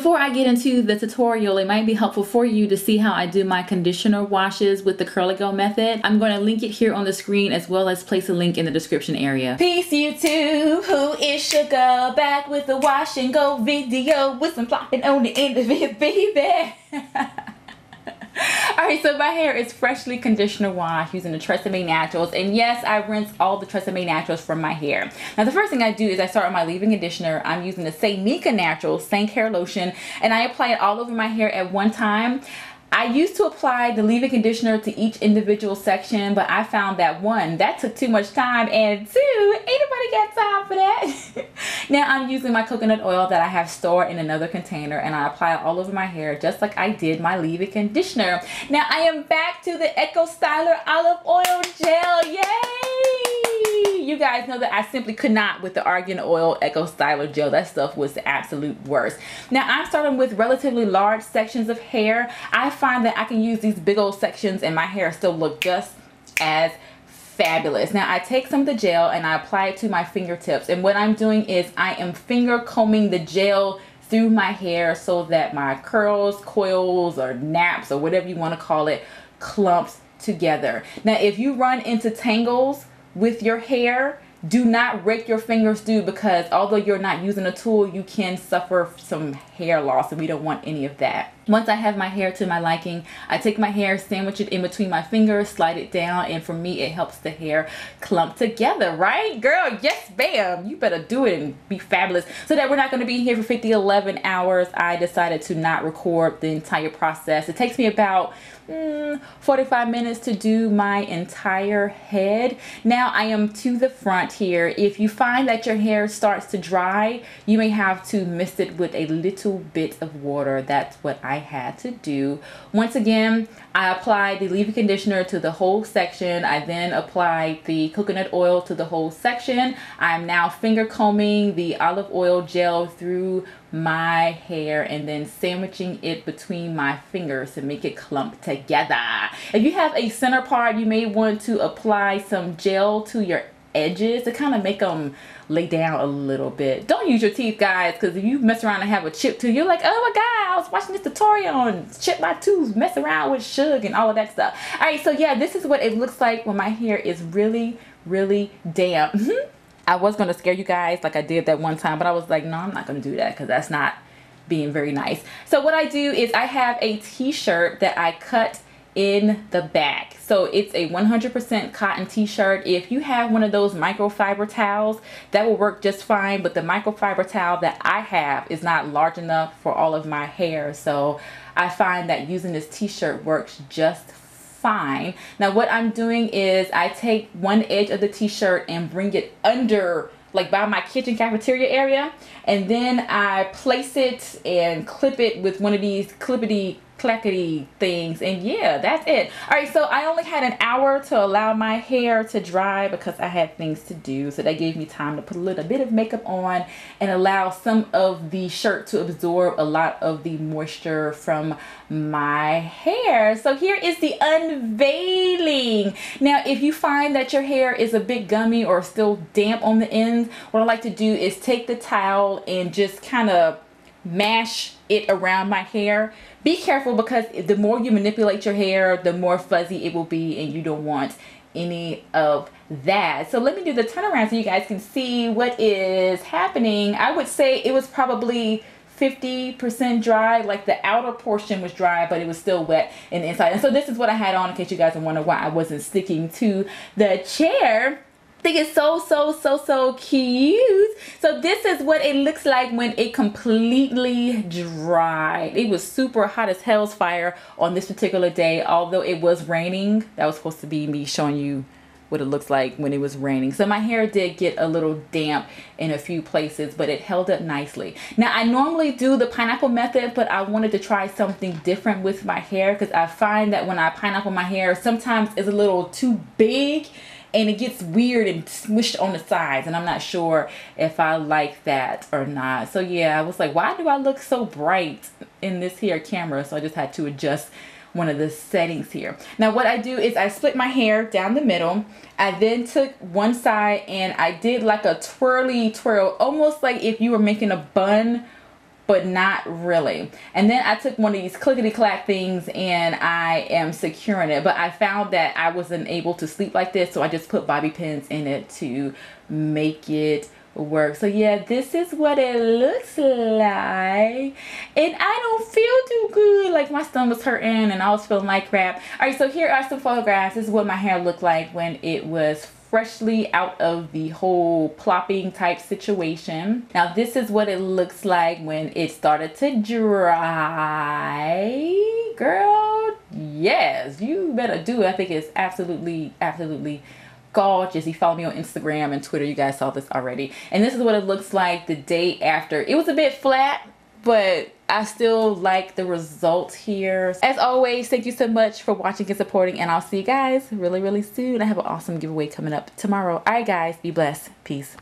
Before I get into the tutorial, it might be helpful for you to see how I do my conditioner washes with the Curly Go method. I'm going to link it here on the screen as well as place a link in the description area. Peace YouTube, who is sugar? Back with the wash and go video with some plopping on the end of it, baby. Alright, so my hair is freshly conditioner washed using the Tresemme Naturals, and yes, I rinse all the Tresemme Naturals from my hair. Now the first thing I do is I start with my leave-in conditioner. I'm using the Sony Naturals Sank Hair Lotion, and I apply it all over my hair at one time. I used to apply the leave-in conditioner to each individual section, but I found that one, that took too much time, and two, ain't nobody got time for that. Now I'm using my coconut oil that I have stored in another container, and I apply it all over my hair just like I did my leave-in conditioner. Now I am back to the Eco Styler Olive Oil Gel. Yay! You guys know that I simply could not with the Argan Oil Eco Styler Gel. That stuff was the absolute worst. Now I'm starting with relatively large sections of hair. I find that I can use these big old sections and my hair still look just as fabulous. Now I take some of the gel and I apply it to my fingertips, and what I'm doing is I am finger combing the gel through my hair so that my curls, coils, or naps, or whatever you want to call it, clumps together. Now if you run into tangles with your hair, do not rake your fingers through, because although you're not using a tool, you can suffer some hair loss, and we don't want any of that. Once I have my hair to my liking, I take my hair, sandwich it in between my fingers, slide it down, and for me it helps the hair clump together, right? Girl, yes bam, you better do it and be fabulous. So that we're not going to be here for 11 hours, I decided to not record the entire process. It takes me about 45 minutes to do my entire head. Now I am to the front here. If you find that your hair starts to dry, you may have to mist it with a little bit of water. That's what I had to do. Once again, I applied the leave-in conditioner to the whole section. I then applied the coconut oil to the whole section. I'm now finger combing the olive oil gel through my hair and then sandwiching it between my fingers to make it clump together. If you have a center part, you may want to apply some gel to your edges to kind of make them lay down a little bit. Don't use your teeth, guys, because if you mess around and have a chipped tooth, you're like, oh my god, I was watching this tutorial and chip my tooth, mess around with sugar and all of that stuff. Alright, so yeah, this is what it looks like when my hair is really damp. I was going to scare you guys like I did that one time, but I was like, no, I'm not going to do that because that's not being very nice. So what I do is I have a t-shirt that I cut in the back. So it's a 100% cotton t-shirt. If you have one of those microfiber towels, that will work just fine, but the microfiber towel that I have is not large enough for all of my hair. So I find that using this t-shirt works just fine. Now what I'm doing is I take one edge of the t-shirt and bring it under, like by my kitchen cafeteria area, and then I place it and clip it with one of these clippity clackety things, and yeah, that's it. All right, so I only had an hour to allow my hair to dry because I had things to do, so that gave me time to put a little bit of makeup on and allow some of the shirt to absorb a lot of the moisture from my hair. So here is the unveiling. Now if you find that your hair is a bit gummy or still damp on the ends, what I like to do is take the towel and just kind of mash it around my hair. Be careful, because the more you manipulate your hair, the more fuzzy it will be, and you don't want any of that. So let me do the turnaround so you guys can see what is happening. I would say it was probably 50% dry, like the outer portion was dry, but it was still wet in the inside. And so this is what I had on, in case you guys are wondering why I wasn't sticking to the chair. I think it's so cute. So this is what it looks like when it completely dried. It was super hot as hell's fire on this particular day, although it was raining. That was supposed to be me showing you what it looks like when it was raining. So my hair did get a little damp in a few places, but it held up nicely. Now I normally do the pineapple method, but I wanted to try something different with my hair, because I find that when I pineapple my hair, sometimes it's a little too big and it gets weird and smushed on the sides, and I'm not sure if I like that or not. So yeah, I was like, why do I look so bright in this here camera? So I just had to adjust one of the settings here. Now what I do is I split my hair down the middle. I then took one side and I did like a twirly twirl, almost like if you were making a bun but not really. And then I took one of these clickety clack things and I am securing it, but I found that I wasn't able to sleep like this, so I just put bobby pins in it to make it work. So yeah, this is what it looks like, and I don't feel too good. Like, my stomach was hurting and I was feeling like crap. All right, so here are some photographs. This is what my hair looked like when it was freshly out of the whole plopping type situation. Now this is what it looks like when it started to dry. Girl, yes, you better do it. I think it's absolutely gorgeous. You follow me on Instagram and Twitter, you guys saw this already. And this is what it looks like the day after. It was a bit flat, but I still like the results here. As always, thank you so much for watching and supporting, and I'll see you guys really soon. I have an awesome giveaway coming up tomorrow. All right guys, be blessed. Peace.